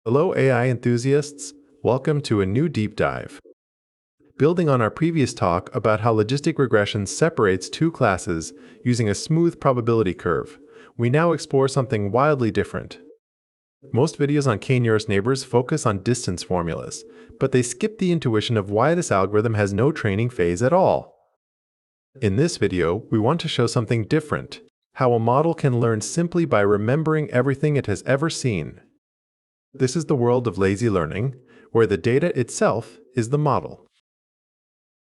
Hello AI enthusiasts, welcome to a new deep dive. Building on our previous talk about how logistic regression separates two classes using a smooth probability curve, we now explore something wildly different. Most videos on k-nearest neighbors focus on distance formulas, but they skip the intuition of why this algorithm has no training phase at all. In this video, we want to show something different, how a model can learn simply by remembering everything it has ever seen. This is the world of lazy learning, where the data itself is the model.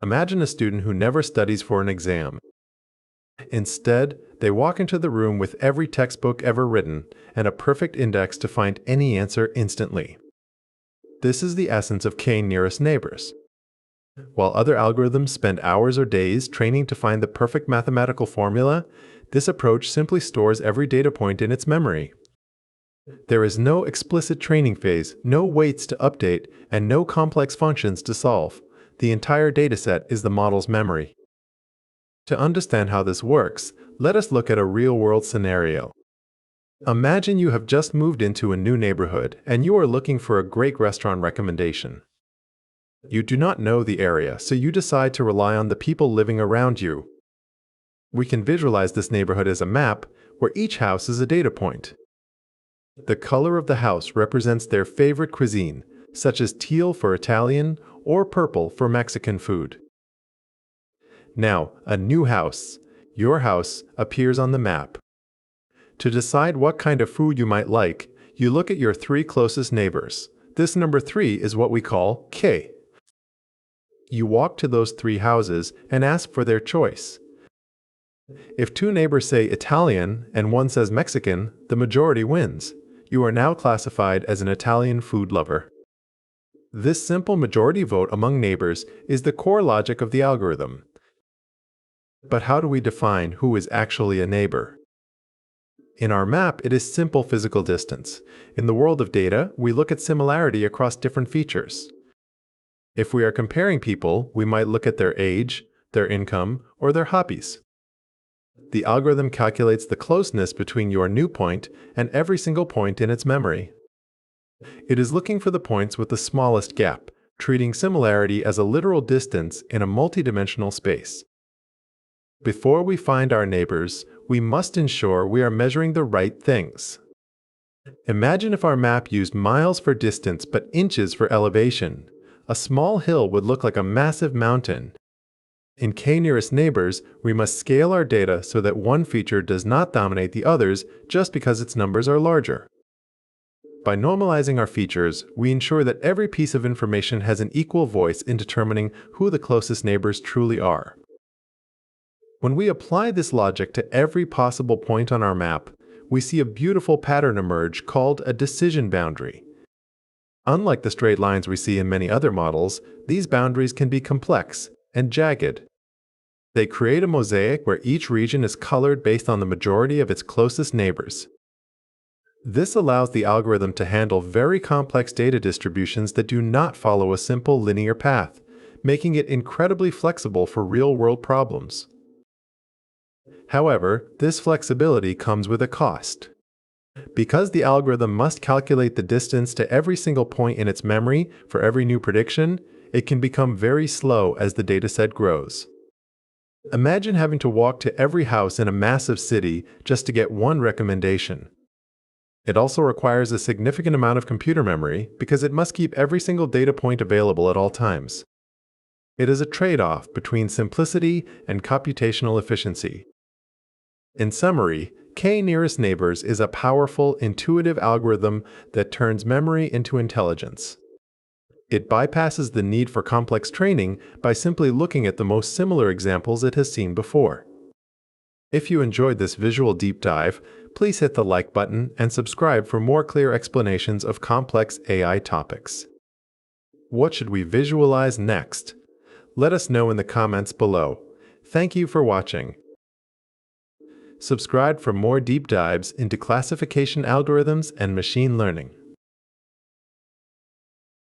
Imagine a student who never studies for an exam. Instead, they walk into the room with every textbook ever written and a perfect index to find any answer instantly. This is the essence of k-nearest neighbors. While other algorithms spend hours or days training to find the perfect mathematical formula, this approach simply stores every data point in its memory. There is no explicit training phase, no weights to update, and no complex functions to solve. The entire dataset is the model's memory. To understand how this works, let us look at a real-world scenario. Imagine you have just moved into a new neighborhood and you are looking for a great restaurant recommendation. You do not know the area, so you decide to rely on the people living around you. We can visualize this neighborhood as a map where each house is a data point. The color of the house represents their favorite cuisine, such as teal for Italian or purple for Mexican food. Now, a new house, your house, appears on the map. To decide what kind of food you might like, you look at your three closest neighbors. This number 3 is what we call K. You walk to those three houses and ask for their choice. If two neighbors say Italian and one says Mexican, the majority wins. You are now classified as an Italian food lover. This simple majority vote among neighbors is the core logic of the algorithm. But how do we define who is actually a neighbor? In our map, it is simple physical distance. In the world of data, we look at similarity across different features. If we are comparing people, we might look at their age, their income, or their hobbies. The algorithm calculates the closeness between your new point and every single point in its memory. It is looking for the points with the smallest gap, treating similarity as a literal distance in a multidimensional space. Before we find our neighbors, we must ensure we are measuring the right things. Imagine if our map used miles for distance but inches for elevation. A small hill would look like a massive mountain. In k-nearest neighbors, we must scale our data so that one feature does not dominate the others just because its numbers are larger. By normalizing our features, we ensure that every piece of information has an equal voice in determining who the closest neighbors truly are. When we apply this logic to every possible point on our map, we see a beautiful pattern emerge called a decision boundary. Unlike the straight lines we see in many other models, these boundaries can be complex and jagged. They create a mosaic where each region is colored based on the majority of its closest neighbors. This allows the algorithm to handle very complex data distributions that do not follow a simple linear path, making it incredibly flexible for real-world problems. However, this flexibility comes with a cost. Because the algorithm must calculate the distance to every single point in its memory for every new prediction, it can become very slow as the dataset grows. Imagine having to walk to every house in a massive city just to get one recommendation. It also requires a significant amount of computer memory because it must keep every single data point available at all times. It is a trade-off between simplicity and computational efficiency. In summary, k-nearest neighbors is a powerful, intuitive algorithm that turns memory into intelligence. It bypasses the need for complex training by simply looking at the most similar examples it has seen before. If you enjoyed this visual deep dive, please hit the like button and subscribe for more clear explanations of complex AI topics. What should we visualize next? Let us know in the comments below. Thank you for watching. Subscribe for more deep dives into classification algorithms and machine learning.